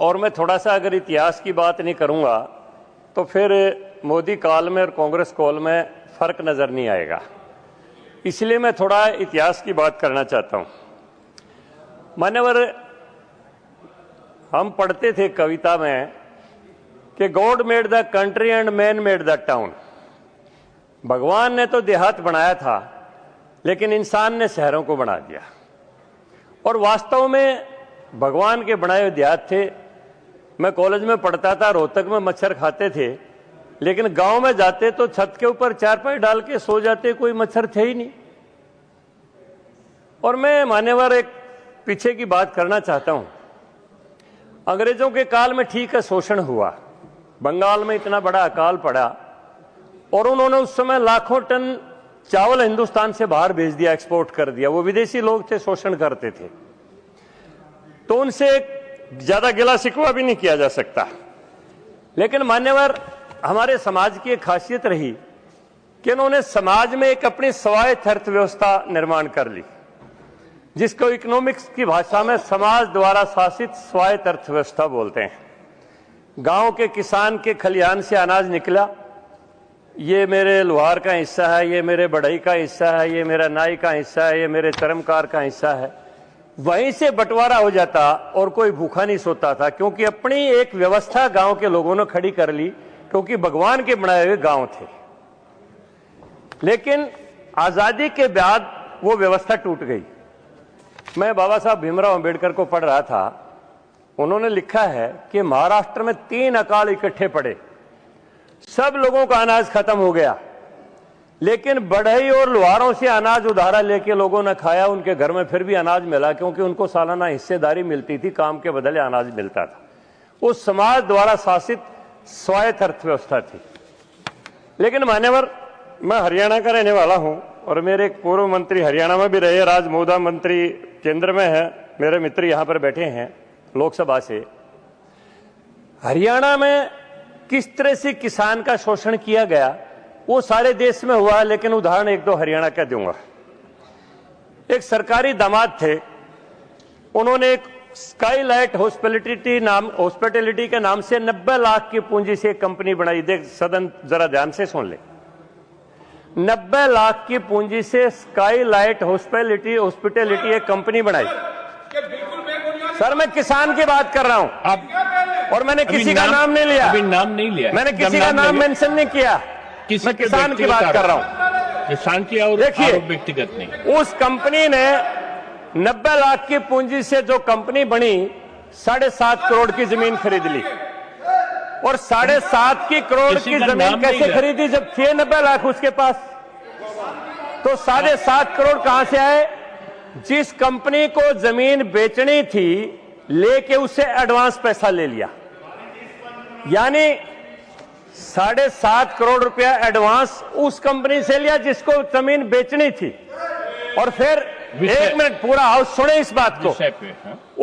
और मैं थोड़ा सा अगर इतिहास की बात नहीं करूंगा तो फिर मोदी काल में और कांग्रेस काल में फर्क नजर नहीं आएगा। इसलिए मैं थोड़ा इतिहास की बात करना चाहता हूं। मान्यवर, हम पढ़ते थे कविता में कि God made the country and man made the town. भगवान ने तो देहात बनाया था, लेकिन इंसान ने शहरों को बना दिया। और वास्तव में भगवान के बनाए हुए देहात थे। मैं कॉलेज में पढ़ता था, रोहतक में मच्छर खाते थे, लेकिन गांव में जाते तो छत के ऊपर चारपाई डाल के सो जाते, कोई मच्छर थे ही नहीं। और मैं मान्यवर एक पीछे की बात करना चाहता हूं। अंग्रेजों के काल में ठीक है शोषण हुआ, बंगाल में इतना बड़ा अकाल पड़ा और उन्होंने उस समय लाखों टन चावल हिंदुस्तान से बाहर भेज दिया, एक्सपोर्ट कर दिया। वो विदेशी लोग थे, शोषण करते थे, तो उनसे ज्यादा गिला शिकवा भी नहीं किया जा सकता। लेकिन मान्यवर, हमारे समाज की एक खासियत रही कि उन्होंने समाज में एक अपनी स्वायत्त अर्थव्यवस्था निर्माण कर ली, जिसको इकोनॉमिक्स की भाषा में समाज द्वारा शासित स्वायत्त अर्थव्यवस्था बोलते हैं। गांव के किसान के खलिहान से अनाज निकला, ये मेरे लोहार का हिस्सा है, ये मेरे बढ़ई का हिस्सा है, ये मेरा नाई का हिस्सा है, ये मेरे चरमकार का हिस्सा है। वहीं से बंटवारा हो जाता और कोई भूखा नहीं सोता था, क्योंकि अपनी एक व्यवस्था गांव के लोगों ने खड़ी कर ली, क्योंकि भगवान के बनाए हुए गांव थे। लेकिन आजादी के बाद वो व्यवस्था टूट गई। मैं बाबा साहब भीमराव अंबेडकर को पढ़ रहा था, उन्होंने लिखा है कि महाराष्ट्र में 3 अकाल इकट्ठे पड़े, सब लोगों का अनाज खत्म हो गया, लेकिन बढ़ई और लोहारों से अनाज उधारा लेके लोगों ने खाया। उनके घर में फिर भी अनाज मिला, क्योंकि उनको सालाना हिस्सेदारी मिलती थी, काम के बदले अनाज मिलता था। उस समाज द्वारा शासित स्वायत्त अर्थव्यवस्था थी। लेकिन मान्यवर, मैं हरियाणा का रहने वाला हूं और मेरे एक पूर्व मंत्री हरियाणा में भी रहे, राज मोदा मंत्री केंद्र में है, मेरे मित्र यहां पर बैठे हैं लोकसभा से। हरियाणा में किस तरह से किसान का शोषण किया गया वो सारे देश में हुआ, लेकिन उदाहरण 1-2 हरियाणा का दूंगा। एक सरकारी दामाद थे, उन्होंने एक स्काईलाइट हॉस्पिटैलिटी के नाम से 90 लाख की पूंजी से एक कंपनी बनाई। देख सदन, जरा ध्यान से सुन ले। 90 लाख की पूंजी से स्काईलाइट हॉस्पिटैलिटी एक कंपनी बनाई। सर, मैं किसान की बात कर रहा हूं और मैंने किसी का नाम नहीं लिया, अभी नाम नहीं लिया, मैंने किसी का नाम मेंशन नहीं किया। मैं किसान की बात कर रहा हूं, किसान की। और देखिए, व्यक्तिगत नहीं। उस कंपनी ने 90 लाख की पूंजी से जो कंपनी बनी, 7.5 करोड़ की जमीन खरीद ली। और 7.5 करोड़ की जमीन कैसे खरीदी जब थे 90 लाख उसके पास? तो 7.5 करोड़ कहां से आए? जिस कंपनी को जमीन बेचनी थी, लेके उससे एडवांस पैसा ले लिया। यानी 7.5 करोड़ रुपया एडवांस उस कंपनी से लिया जिसको जमीन बेचनी थी। और फिर 1 मिनट, पूरा हाउस सुने इस बात को।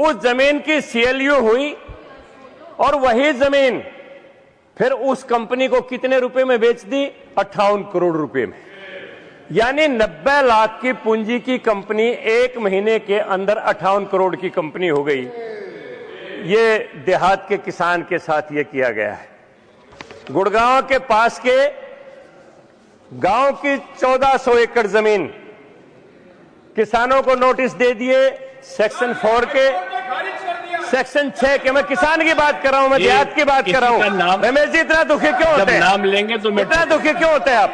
उस जमीन की CLU हुई और वही जमीन फिर उस कंपनी को कितने रुपए में बेच दी? 58 करोड़ रुपए में। यानी 90 लाख की पूंजी की कंपनी 1 महीने के अंदर 58 करोड़ की कंपनी हो गई। ये देहात के किसान के साथ ये किया गया है। गुड़गांव के पास के गांव की 1400 एकड़ जमीन किसानों को नोटिस दे दिए, सेक्शन 4 के, सेक्शन 6 के। मैं किसान की बात कर रहा हूं, मैं देहात की बात कर रहा हूं। रमेश जी, इतना दुखी क्यों होते हैं? नाम लेंगे तो इतना दुखी क्यों होते हैं आप?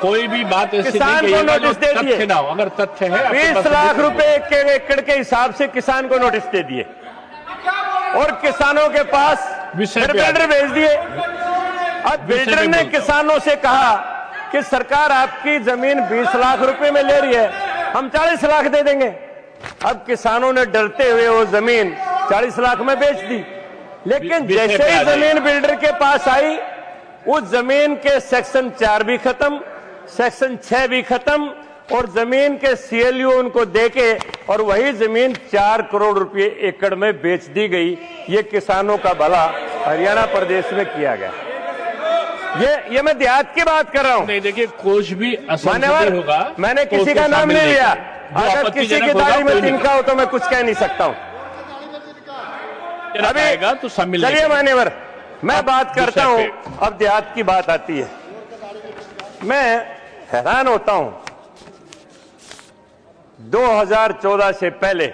कोई भी बात ऐसी किसान को नोटिस दे दिए, अगर तथ्य है 20 लाख रुपए के एकड़ के हिसाब से किसान को नोटिस दे दिए और किसानों के पास फिर बिल्डर भेज दिए। अब बिल्डर ने किसानों से कहा कि सरकार आपकी जमीन 20 लाख रुपए में ले रही है, हम 40 लाख दे देंगे। अब किसानों ने डरते हुए वो जमीन 40 लाख में बेच दी। लेकिन जैसे ही जमीन बिल्डर के पास आई, उस जमीन के सेक्शन 4 भी खत्म, सेक्शन 6 भी खत्म और जमीन के CLU उनको देके और वही जमीन 4 करोड़ रुपए एकड़ में बेच दी गई। ये किसानों का भला हरियाणा प्रदेश में किया गया। ये मैं देहात की बात कर रहा हूं। नहीं, देखिए, कुछ भी असंगति होगा, मैंने किसी का नाम नहीं लिया। अगर किसी की दाढ़ी में तिनका हो तो मैं कुछ कह नहीं सकता हूं। अभी आएगा तो सब मिल चलिए मान्यवर, मैं बात करता हूं। पे। अब देहात की बात आती है, मैं हैरान होता हूं। 2014 से पहले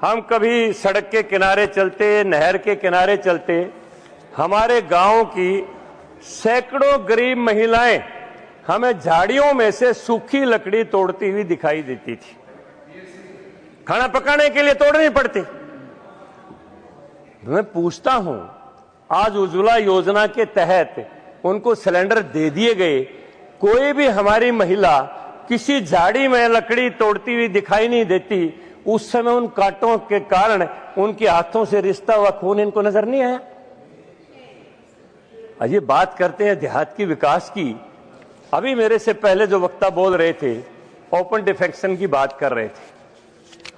हम कभी सड़क के किनारे चलते, नहर के किनारे चलते, हमारे गांव की सैकड़ों गरीब महिलाएं हमें झाड़ियों में से सूखी लकड़ी तोड़ती हुई दिखाई देती थी। खाना पकाने के लिए तोड़नी पड़ती। मैं पूछता हूं, आज उज्ज्वला योजना के तहत उनको सिलेंडर दे दिए गए, कोई भी हमारी महिला किसी झाड़ी में लकड़ी तोड़ती हुई दिखाई नहीं देती। उस समय उन कांटों के कारण उनके हाथों से रिश्ता हुआ खून इनको नजर नहीं आया। ये बात करते हैं देहात की विकास की। अभी मेरे से पहले जो वक्ता बोल रहे थे, ओपन डिफेक्शन की बात कर रहे थे।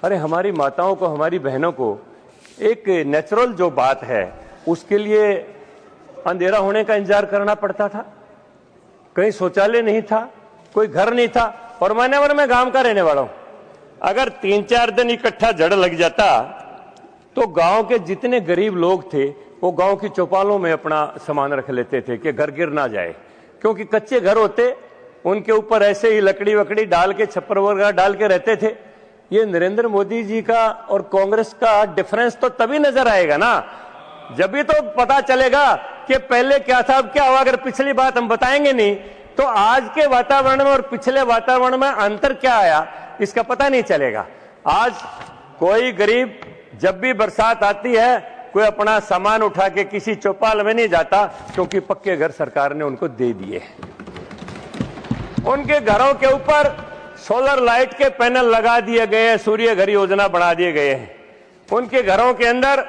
अरे हमारी माताओं को, हमारी बहनों को एक नेचुरल जो बात है उसके लिए अंधेरा होने का इंतजार करना पड़ता था। कहीं शौचालय नहीं था, कोई घर नहीं था। और मान्यवर, मैं गांव का रहने वाला हूं। अगर 3-4 दिन इकट्ठा जड़ लग जाता तो गांव के जितने गरीब लोग थे वो गांव की चौपालों में अपना सामान रख लेते थे कि घर गिर ना जाए, क्योंकि कच्चे घर होते, उनके ऊपर ऐसे ही लकड़ी वकड़ी डाल के, छप्पर वगैरह डाल के रहते थे। ये नरेंद्र मोदी जी का और कांग्रेस का डिफरेंस तो तभी नजर आएगा ना, जब भी तो पता चलेगा कि पहले क्या था, अब क्या हुआ। अगर पिछली बात हम बताएंगे नहीं तो आज के वातावरण में और पिछले वातावरण में अंतर क्या आया इसका पता नहीं चलेगा। आज कोई गरीब जब भी बरसात आती है, कोई अपना सामान उठा के किसी चौपाल में नहीं जाता, क्योंकि पक्के घर सरकार ने उनको दे दिए। उनके घरों के ऊपर सोलर लाइट के पैनल लगा दिए गए हैं, सूर्य घर योजना बना दिए गए हैं। उनके घरों के अंदर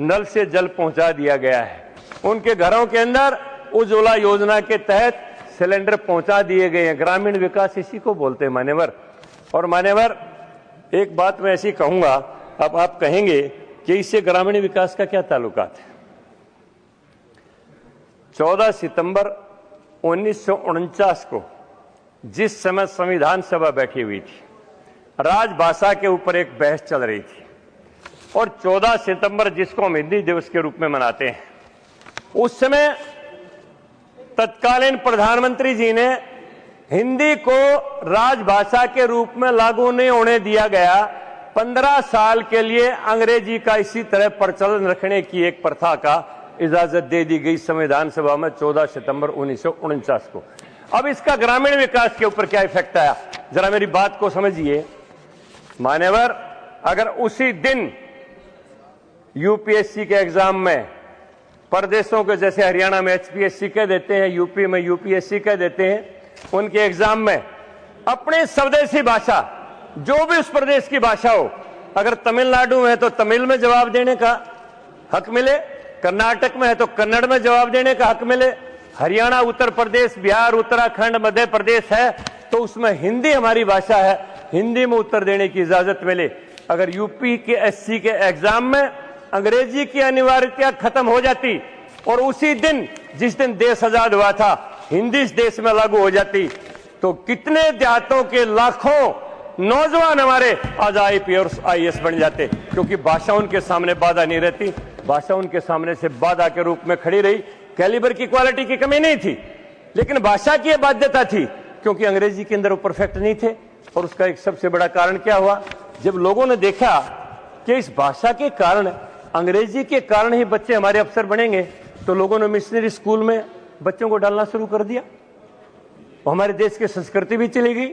नल से जल पहुंचा दिया गया है। उनके घरों के अंदर उज्ज्वला योजना के तहत सिलेंडर पहुंचा दिए गए हैं। ग्रामीण विकास इसी को बोलते हैं मान्यवर। और मान्यवर, एक बात मैं ऐसी कहूंगा, अब आप कहेंगे कि इससे ग्रामीण विकास का क्या ताल्लुकात है। 14 सितंबर 1949 को जिस समय संविधान सभा बैठी हुई थी, राजभाषा के ऊपर एक बहस चल रही थी, और 14 सितंबर जिसको हम हिंदी दिवस के रूप में मनाते हैं, उस समय तत्कालीन प्रधानमंत्री जी ने हिंदी को राजभाषा के रूप में लागू नहीं होने दिया गया। 15 साल के लिए अंग्रेजी का इसी तरह प्रचलन रखने की एक प्रथा का इजाजत दे दी गई संविधान सभा में 14 सितंबर 1949 को। अब इसका ग्रामीण विकास के ऊपर क्या इफेक्ट आया, जरा मेरी बात को समझिए मान्यवर। अगर उसी दिन यूपीएससी के एग्जाम में प्रदेशों के, जैसे हरियाणा में एचपीएससी कह देते हैं, यूपी में यूपीएससी कह देते हैं, उनके एग्जाम में अपने स्वदेशी भाषा, जो भी उस प्रदेश की भाषा हो, अगर तमिलनाडु में है तो तमिल में जवाब देने का हक मिले, कर्नाटक में है तो कन्नड़ में जवाब देने का हक मिले, हरियाणा, उत्तर प्रदेश, बिहार, उत्तराखंड, मध्य प्रदेश है तो उसमें हिंदी हमारी भाषा है, हिंदी में उत्तर देने की इजाजत मिले। अगर यूपी के एससी के एग्जाम में अंग्रेजी की अनिवार्यता खत्म हो जाती और उसी दिन जिस दिन देश आजाद हुआ था हिंदी इस देश में लागू हो जाती, तो कितने देहातों के लाखों नौजवान हमारे आज आईपीएस और आईएएस बन जाते, क्योंकि भाषा उनके सामने बाधा नहीं रहती। भाषा उनके सामने से बाधा के रूप में खड़ी रही। कैलिबर की क्वालिटी की कमी नहीं थी, लेकिन भाषा की बाध्यता थी, क्योंकि अंग्रेजी के अंदर वो परफेक्ट नहीं थे। और उसका एक सबसे बड़ा कारण क्या हुआ, जब लोगों ने देखा कि इस भाषा के कारण, अंग्रेजी के कारण ही बच्चे हमारे अफसर बनेंगे, तो लोगों ने मिशनरी स्कूल में बच्चों को डालना शुरू कर दिया। हमारे देश की संस्कृति भी चली गई,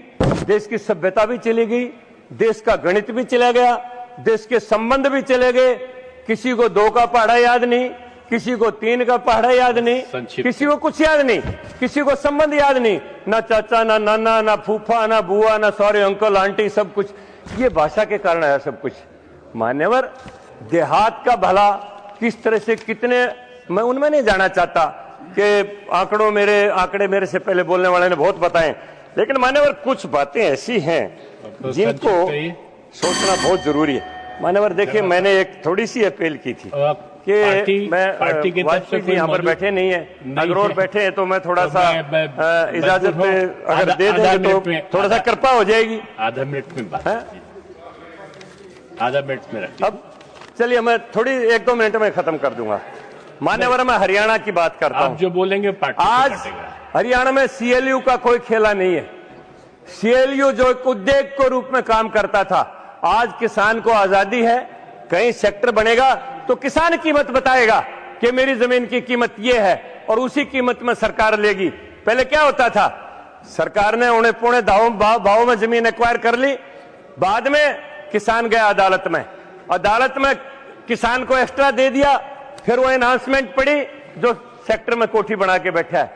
देश की सभ्यता भी चली गई, देश का गणित भी चला गया, देश के संबंध भी चले गए। किसी को 2 का पहाड़ा याद नहीं, किसी को 3 का पहाड़ा याद नहीं, किसी को कुछ याद नहीं, किसी को संबंध याद नहीं, ना चाचा, ना नाना, ना फूफा, ना बुआ, ना सॉरी अंकल आंटी, सब कुछ ये भाषा के कारण आया सब कुछ। मान्यवर, देहात का भला किस तरह से, कितने, मैं उनमें नहीं जाना चाहता कि आंकड़े मेरे से पहले बोलने वाले ने बहुत बताए, लेकिन मान्यवर कुछ बातें ऐसी हैं जिनको सोचना बहुत जरूरी है। मान्यवर देखिए, मैंने एक थोड़ी सी अपील की थी कि मैं वाजपेयी जी यहाँ पर बैठे नहीं है, अगर और बैठे हैं तो मैं थोड़ा सा इजाजत अगर दे देंगे तो थोड़ा सा कृपा हो जाएगी। आधा मिनट में बात, आधा मिनट में रखिए। अब चलिए मैं थोड़ी 1-2 मिनट में खत्म कर दूंगा। मान्यवर, मैं हरियाणा की बात करता हूं। आप जो बोलेंगे पार्टी आज हरियाणा में सीएलयू का कोई खेला नहीं है। सीएलयू जो एक उद्योग के रूप में काम करता था, आज किसान को आजादी है, कहीं सेक्टर बनेगा तो किसान कीमत बताएगा कि मेरी जमीन की कीमत यह है और उसी कीमत में सरकार लेगी। पहले क्या होता था, सरकार ने उन्हें पौने भाव में जमीन एक्वायर कर ली, बाद में किसान गया अदालत में, अदालत में किसान को एक्स्ट्रा दे दिया, फिर वो अनाउंसमेंट पड़ी जो सेक्टर में कोठी बना के बैठा है,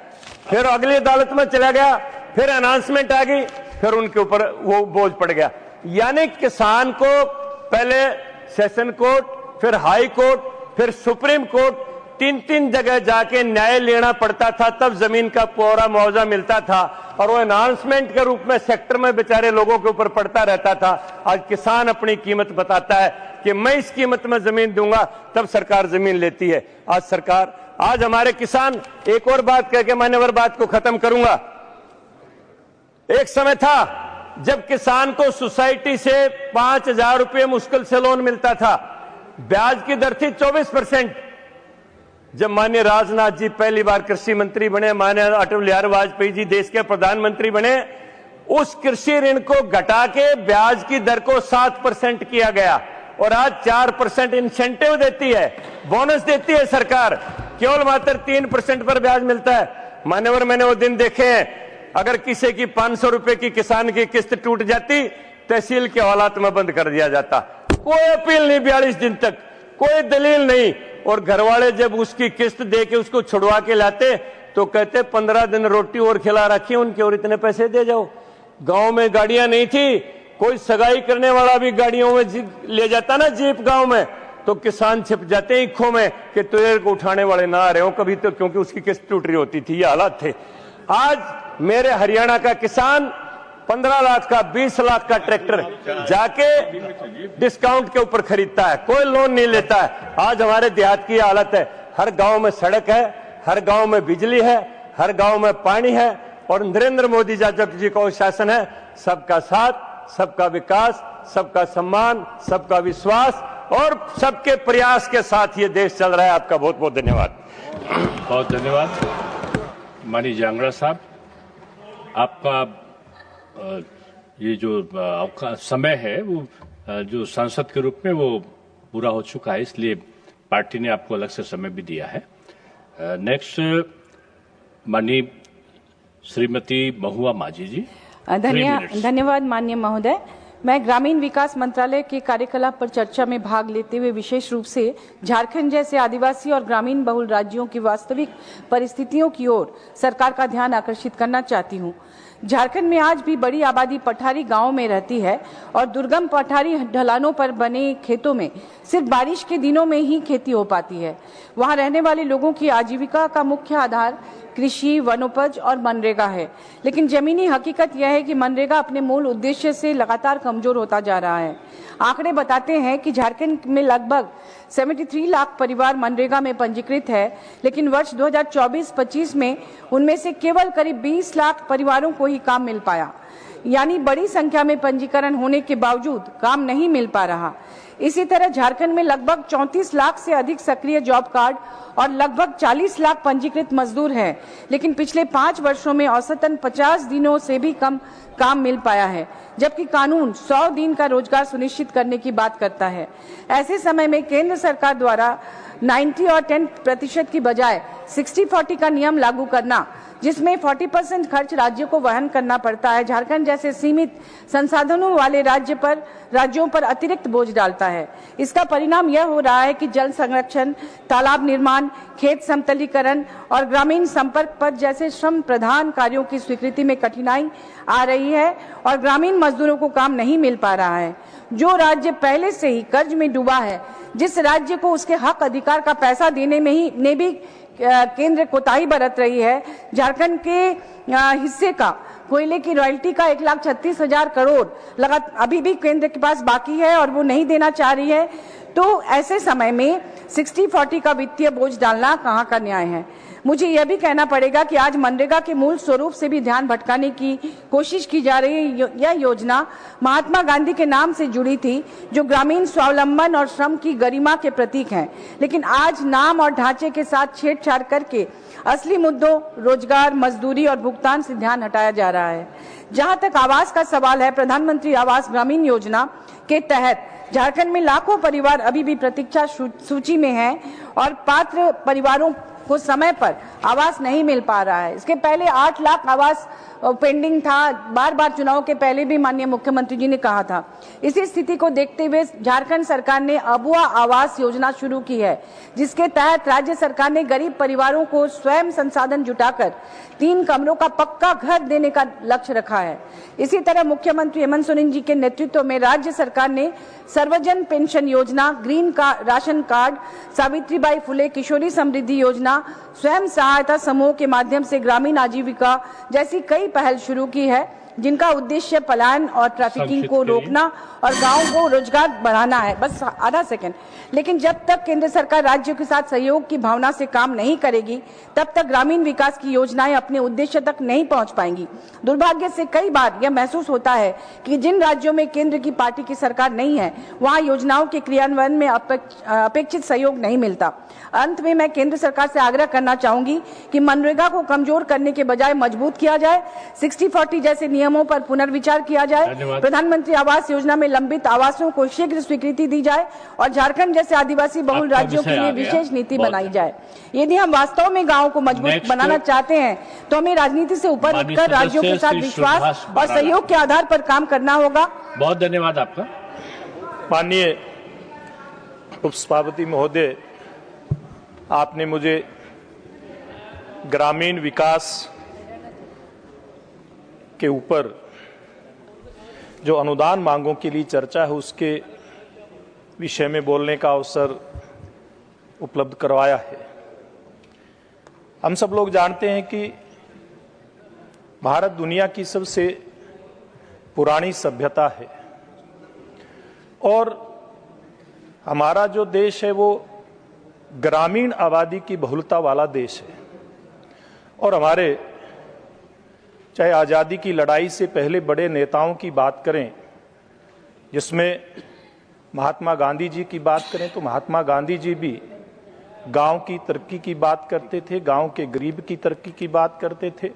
फिर अगली अदालत में चला गया, फिर अनाउंसमेंट आ गई, फिर उनके ऊपर वो बोझ पड़ गया। यानी किसान को पहले सेशन कोर्ट, फिर हाई कोर्ट, फिर सुप्रीम कोर्ट, 3-3 जगह जाके न्याय लेना पड़ता था, तब जमीन का पूरा मुआवजा मिलता था और वो अनाउंसमेंट के रूप में सेक्टर में बेचारे लोगों के ऊपर पड़ता रहता था। आज किसान अपनी कीमत बताता है कि मैं इस कीमत में जमीन दूंगा, तब सरकार जमीन लेती है। आज हमारे किसान, एक और बात कह के मान्यवर बात को खत्म करूंगा। एक समय था जब किसान को सोसाइटी से 5,000 रुपये मुश्किल से लोन मिलता था, ब्याज की दर थी 24%। जब माननीय राजनाथ जी पहली बार कृषि मंत्री बने, माननीय अटल बिहारी वाजपेयी जी देश के प्रधानमंत्री बने, उस कृषि ऋण को घटा के ब्याज की दर को 7% किया गया और आज 4% इंसेंटिव देती है, बोनस देती है सरकार, केवल मात्र 3% पर ब्याज मिलता है। मान्यवर, मैंने वो दिन देखे हैं, अगर किसी की 500 रुपए की किसान की किस्त टूट जाती, तहसील के हालात में बंद कर दिया जाता, कोई अपील नहीं, 42 दिन तक कोई दलील नहीं। और घर वाले जब उसकी किस्त दे के उसको छुड़वा के लाते तो कहते 15 दिन रोटी और खिला रखी उनके और इतने पैसे दे जाओ। गांव में गाड़ियां नहीं थी, कोई सगाई करने वाला भी गाड़ियों में ले जाता ना जीप गांव में, तो किसान छिप जाते ईखों में कि तुझे को उठाने वाले ना आ रहे हो कभी, तो क्योंकि उसकी किस्त टूट रही होती थी। ये हालात थे। आज मेरे हरियाणा का किसान 15 लाख का, 20 लाख का ट्रैक्टर जाके डिस्काउंट के ऊपर खरीदता है, कोई लोन नहीं लेता है। आज हमारे देहात की हालत है, हर गांव में सड़क है, हर गांव में बिजली है, हर गांव में पानी है और नरेंद्र मोदी जी का शासन है, सबका साथ, सबका विकास, सबका सम्मान, सबका विश्वास और सबके प्रयास के साथ ये देश चल रहा है। आपका बहुत बहुत धन्यवाद। बहुत धन्यवाद माननीय जांगड़ा साहब। आपका ये जो आपका समय है वो जो सांसद के रूप में वो पूरा हो चुका है, इसलिए पार्टी ने आपको अलग से समय भी दिया है। नेक्स्ट माननीय श्रीमती महुआ माझी जी। धन्यवाद माननीय महोदय। मैं ग्रामीण विकास मंत्रालय के कार्यकलाप पर चर्चा में भाग लेते हुए विशेष रूप से झारखंड जैसे आदिवासी और ग्रामीण बहुल राज्यों की वास्तविक परिस्थितियों की ओर सरकार का ध्यान आकर्षित करना चाहती हूं। झारखंड में आज भी बड़ी आबादी पठारी गांवों में रहती है और दुर्गम पठारी ढलानों पर बने खेतों में सिर्फ बारिश के दिनों में ही खेती हो पाती है। वहां रहने वाले लोगों की आजीविका का मुख्य आधार कृषि, वनोपज और मनरेगा है, लेकिन जमीनी हकीकत यह है कि मनरेगा अपने मूल उद्देश्य से लगातार कमजोर होता जा रहा है। आंकड़े बताते हैं कि झारखंड में लगभग 73 लाख परिवार मनरेगा में पंजीकृत है, लेकिन वर्ष 2024-25 में उनमें से केवल करीब 20 लाख परिवारों को ही काम मिल पाया, यानी बड़ी संख्या में पंजीकरण होने के बावजूद काम नहीं मिल पा रहा। इसी तरह झारखंड में लगभग 34 लाख से अधिक सक्रिय जॉब कार्ड और लगभग 40 लाख पंजीकृत मजदूर हैं, लेकिन पिछले 5 वर्षों में औसतन 50 दिनों से भी कम काम मिल पाया है, जबकि कानून 100 दिन का रोजगार सुनिश्चित करने की बात करता है। ऐसे समय में केंद्र सरकार द्वारा 90 और 10% की बजाय 60-40 का नियम लागू करना, जिसमें 40% खर्च राज्य को वहन करना पड़ता है, झारखंड जैसे सीमित संसाधनों वाले राज्यों पर अतिरिक्त बोझ डालता है। इसका परिणाम यह हो रहा है कि जल संरक्षण, तालाब निर्माण, खेत समतलीकरण और ग्रामीण संपर्क पथ जैसे श्रम प्रधान कार्यों की स्वीकृति में कठिनाई आ रही है और ग्रामीण मजदूरों को काम नहीं मिल पा रहा है। जो राज्य पहले से ही कर्ज में डूबा है, जिस राज्य को उसके हक अधिकार का पैसा देने में भी केंद्र कोताही बरत रही है, झारखंड के हिस्से का कोयले की रॉयल्टी का 1,36,000 करोड़ अभी भी केंद्र के पास बाकी है और वो नहीं देना चाह रही है। तो ऐसे समय में 60-40 का वित्तीय बोझ डालना कहाँ का न्याय है। मुझे यह भी कहना पड़ेगा कि आज मनरेगा के मूल स्वरूप से भी ध्यान भटकाने की कोशिश की जा रही यह योजना महात्मा गांधी के नाम से जुड़ी थी, जो ग्रामीण स्वावलंबन और श्रम की गरिमा के प्रतीक हैं। लेकिन आज नाम और ढांचे के साथ छेड़छाड़ करके असली मुद्दों रोजगार, मजदूरी और भुगतान से ध्यान हटाया जा रहा है। जहां तक आवास का सवाल है, प्रधानमंत्री आवास ग्रामीण योजना के तहत झारखंड में लाखों परिवार अभी भी प्रतीक्षा सूची में हैं और पात्र परिवारों को समय पर आवास नहीं मिल पा रहा है। इसके पहले 8 लाख आवास पेंडिंग था, बार बार चुनाव के पहले भी माननीय मुख्यमंत्री जी ने कहा था। इसी स्थिति को देखते हुए झारखंड सरकार ने अबुआ आवास योजना शुरू की है, जिसके तहत राज्य सरकार ने गरीब परिवारों को स्वयं संसाधन जुटाकर 3 कमरों का पक्का घर देने का लक्ष्य रखा है। इसी तरह मुख्यमंत्री हेमंत सोरेन जी के नेतृत्व में राज्य सरकार ने सर्वजन पेंशन योजना, green ration card, Savitribai Phule किशोरी समृद्धि योजना, स्वयं सहायता समूह के माध्यम से ग्रामीण आजीविका जैसी कई पहल शुरू की है, जिनका उद्देश्य पलायन और ट्रैफिकिंग को रोकना और गांव को रोजगार बढ़ाना है। बस आधा सेकंड। लेकिन जब तक केंद्र सरकार राज्यों के साथ सहयोग की भावना से काम नहीं करेगी, तब तक ग्रामीण विकास की योजनाएं अपने उद्देश्य तक नहीं पहुंच पाएंगी। दुर्भाग्य से कई बार यह महसूस होता है कि जिन राज्यों में केंद्र की पार्टी की सरकार नहीं है, वहां योजनाओं के क्रियान्वयन में अपेक्षित सहयोग नहीं मिलता। अंत में मैं केंद्र सरकार से आग्रह करना चाहूंगी कि मनरेगा को कमजोर करने के बजाय मजबूत किया जाए, 60-40 जैसे नियमों पर पुनर्विचार किया जाए, प्रधानमंत्री आवास योजना में लंबित आवासों को शीघ्र स्वीकृति दी जाए और झारखंड जैसे आदिवासी बहुल राज्यों के लिए विशेष नीति बनाई जाए। यदि हम वास्तव में गांव को मजबूत बनाना चाहते हैं, तो हमें राजनीति से ऊपर उठकर राज्यों के साथ विश्वास और सहयोग के आधार पर काम करना होगा। बहुत धन्यवाद आपका। माननीय उपसभापति महोदय, आपने मुझे ग्रामीण विकास के ऊपर जो अनुदान मांगों के लिए चर्चा है उसके विषय में बोलने का अवसर उपलब्ध करवाया है। हम सब लोग जानते हैं कि भारत दुनिया की सबसे पुरानी सभ्यता है और हमारा जो देश है वो ग्रामीण आबादी की बहुलता वाला देश है। और हमारे चाहे आज़ादी की लड़ाई से पहले बड़े नेताओं की बात करें, जिसमें महात्मा गांधी जी की बात करें तो महात्मा गांधी जी भी गांव की तरक्की की बात करते थे, गांव के गरीब की तरक्की की बात करते थे।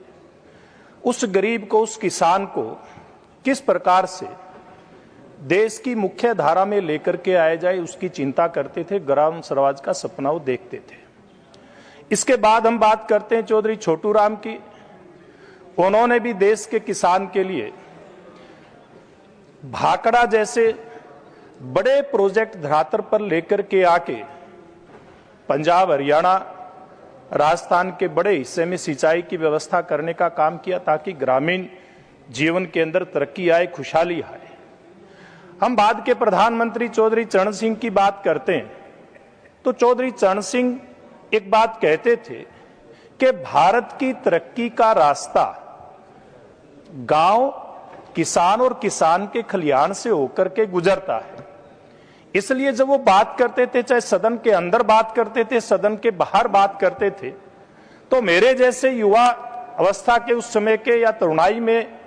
उस गरीब को, उस किसान को किस प्रकार से देश की मुख्य धारा में लेकर के आया जाए उसकी चिंता करते थे, ग्राम स्वराज का सपना वो देखते थे। इसके बाद हम बात करते हैं चौधरी छोटू राम की। उन्होंने भी देश के किसान के लिए भाखड़ा जैसे बड़े प्रोजेक्ट धरातल पर लेकर के आके पंजाब, हरियाणा, राजस्थान के बड़े हिस्से में सिंचाई की व्यवस्था करने का काम किया ताकि ग्रामीण जीवन के अंदर तरक्की आए, खुशहाली आए। हम बाद के प्रधानमंत्री चौधरी चरण सिंह की बात करते हैं तो चौधरी चरण सिंह एक बात कहते थे कि भारत की तरक्की का रास्ता गांव, किसान और किसान के खलिहान से होकर के गुजरता है। इसलिए जब वो बात करते थे, चाहे सदन के अंदर बात करते थे, सदन के बाहर बात करते थे, तो मेरे जैसे युवा अवस्था के उस समय के या तरुणाई में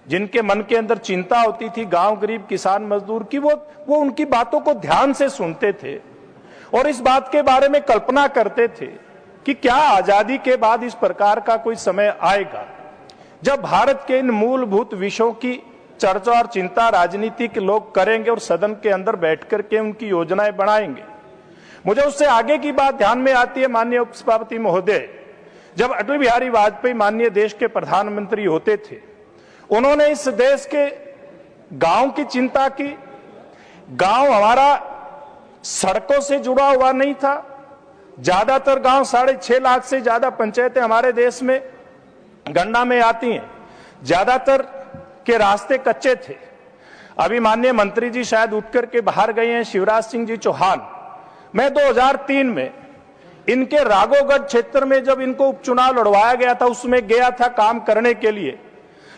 जिनके मन के अंदर चिंता होती थी गांव, गरीब, किसान, मजदूर की, वो उनकी बातों को ध्यान से सुनते थे और इस बात के बारे में कल्पना करते थे कि क्या आजादी के बाद इस प्रकार का कोई समय आएगा जब भारत के इन मूलभूत विषयों की चर्चा और चिंता राजनीतिक लोग करेंगे और सदन के अंदर बैठ करके उनकी योजनाएं बनाएंगे। मुझे उससे आगे की बात ध्यान में आती है माननीय उपसभापति महोदय, जब अटल बिहारी वाजपेयी माननीय देश के प्रधानमंत्री होते थे, उन्होंने इस देश के गांव की चिंता की। गांव हमारा सड़कों से जुड़ा हुआ नहीं था। ज्यादातर गांव 6.5 लाख से ज्यादा पंचायतें हमारे देश में गणना में आती हैं। ज्यादातर के रास्ते कच्चे थे। अभी माननीय मंत्री जी शायद उठ करके बाहर गए हैं, शिवराज सिंह जी चौहान। मैं 2003 में इनके राघोगढ़ क्षेत्र में जब इनको उपचुनाव लड़वाया गया था उसमें गया था काम करने के लिए।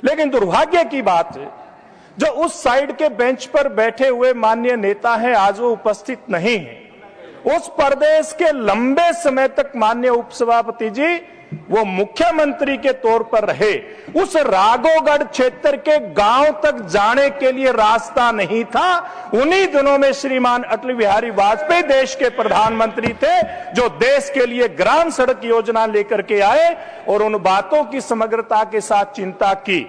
लेकिन दुर्भाग्य की बात है जो उस साइड के बेंच पर बैठे हुए माननीय नेता हैं आज वो उपस्थित नहीं है। उस प्रदेश के लंबे समय तक माननीय उपसभापति जी वो मुख्यमंत्री के तौर पर रहे। उस राघोगढ़ क्षेत्र के गांव तक जाने के लिए रास्ता नहीं था। उन्हीं दिनों में श्रीमान अटल बिहारी वाजपेयी देश के प्रधानमंत्री थे, जो देश के लिए ग्राम सड़क योजना लेकर के आए और उन बातों की समग्रता के साथ चिंता की।